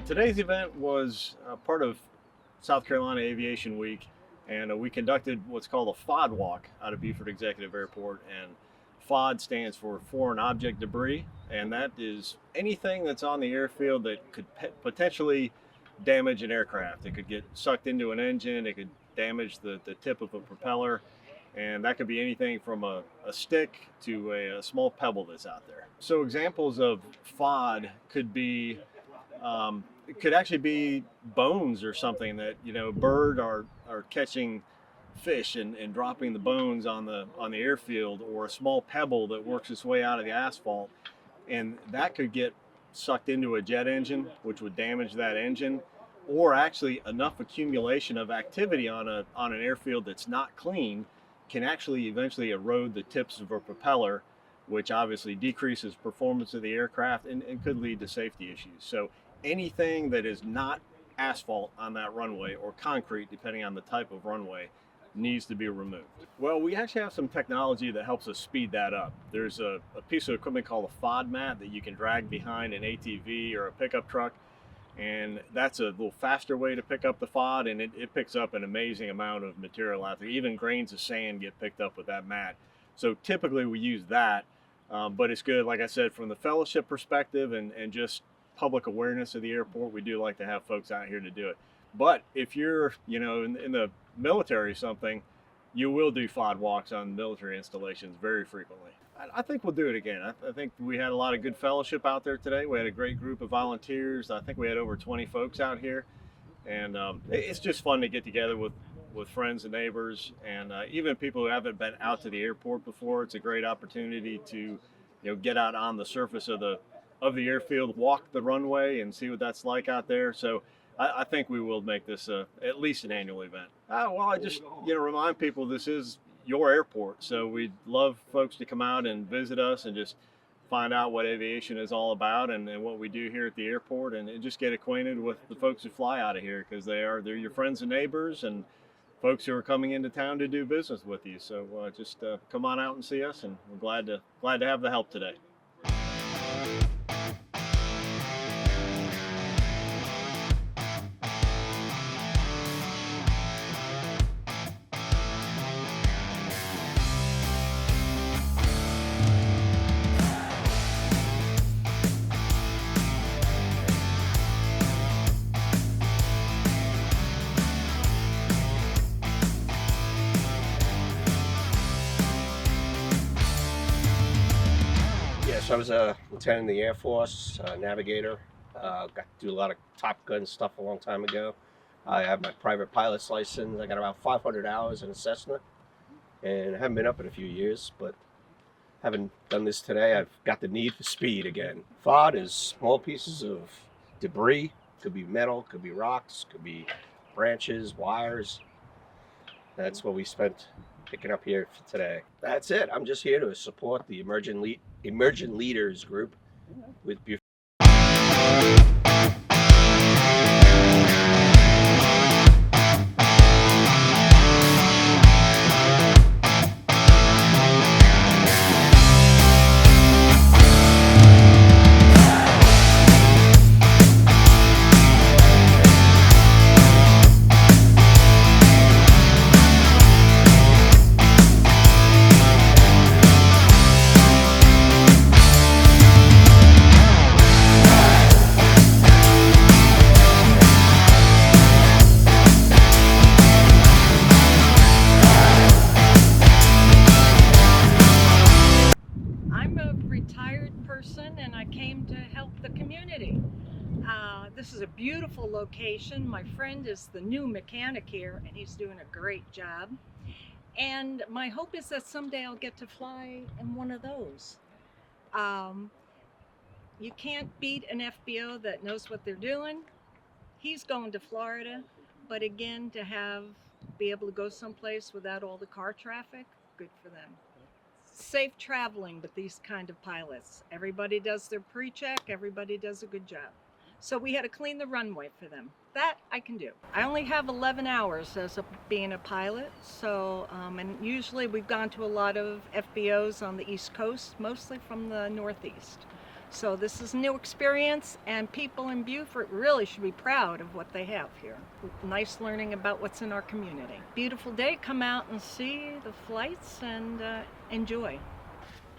Today's event was part of South Carolina Aviation Week, and we conducted what's called a FOD walk out of Beaufort Executive Airport. And FOD stands for Foreign Object Debris, and that is anything that's on the airfield that could potentially damage an aircraft. It could get sucked into an engine, it could damage the tip of a propeller, and that could be anything from a stick to a small pebble that's out there. So examples of FOD could be it could actually be bones or something that bird are catching fish and dropping the bones on the airfield, or a small pebble that works its way out of the asphalt, and that could get sucked into a jet engine, which would damage that engine, or actually enough accumulation of activity on an airfield that's not clean can actually eventually erode the tips of a propeller, which obviously decreases performance of the aircraft and could lead to safety issues. So anything that is not asphalt on that runway, or concrete, depending on the type of runway, needs to be removed. Well, we actually have some technology that helps us speed that up. There's a piece of equipment called a FOD mat that you can drag behind an ATV or a pickup truck, and that's a little faster way to pick up the FOD, and it picks up an amazing amount of material out there. Even grains of sand get picked up with that mat. So typically we use that, but it's good, like I said, from the fellowship perspective and just public awareness of the airport. We do like to have folks out here to do it. But if you're in the military or something, you will do FOD walks on military installations very frequently. I think we'll do it again. I think we had a lot of good fellowship out there today. We had a great group of volunteers. I think we had over 20 folks out here, and it's just fun to get together with friends and neighbors, and even people who haven't been out to the airport before. It's a great opportunity to get out on the surface of the airfield, walk the runway, and see what that's like out there. So I think we will make this at least an annual event. Well, I just remind people this is your airport, so we'd love folks to come out and visit us and just find out what aviation is all about and what we do here at the airport, and just get acquainted with the folks who fly out of here, because they're your friends and neighbors and folks who are coming into town to do business with you. So just come on out and see us, and we're glad to have the help today. So I was a lieutenant in the Air Force, navigator. Got to do a lot of Top Gun stuff a long time ago. I have my private pilot's license. I got about 500 hours in a Cessna, and I haven't been up in a few years, but having done this today, I've got the need for speed again. FOD is small pieces of debris. Could be metal, could be rocks, could be branches, wires. That's what we spent picking up here for today. That's it. I'm just here to support the Emergent Leaders group with Beaufort. And I came to help the community. This is a beautiful location. My friend is the new mechanic here, and he's doing a great job. And my hope is that someday I'll get to fly in one of those. You can't beat an FBO that knows what they're doing. He's going to Florida, but again, be able to go someplace without all the car traffic, good for them. Safe traveling with these kind of pilots. Everybody does their pre-check, everybody does a good job. So we had to clean the runway for them. That I can do. I only have 11 hours as being a pilot, so and usually we've gone to a lot of FBOs on the East Coast, mostly from the Northeast. So this is a new experience, and people in Beaufort really should be proud of what they have here. Nice learning about what's in our community. Beautiful day, come out and see the flights and enjoy.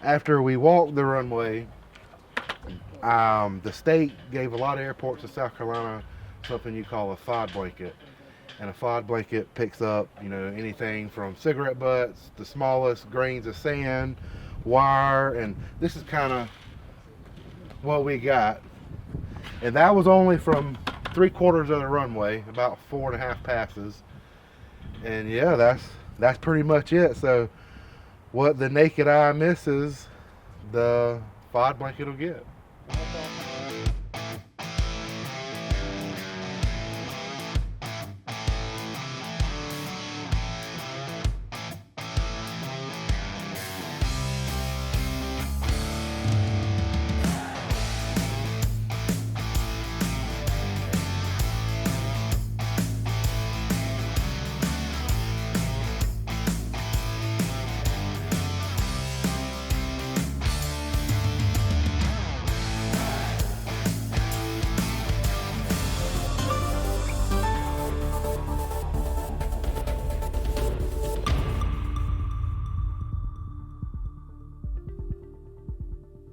After we walked the runway, the state gave a lot of airports in South Carolina something you call a FOD blanket. And a FOD blanket picks up, anything from cigarette butts, the smallest grains of sand, wire, and this is kind of what we got. And that was only from 3/4 of the runway, about 4.5 passes. And yeah, that's pretty much it. So what the naked eye misses, the FOD blanket will get.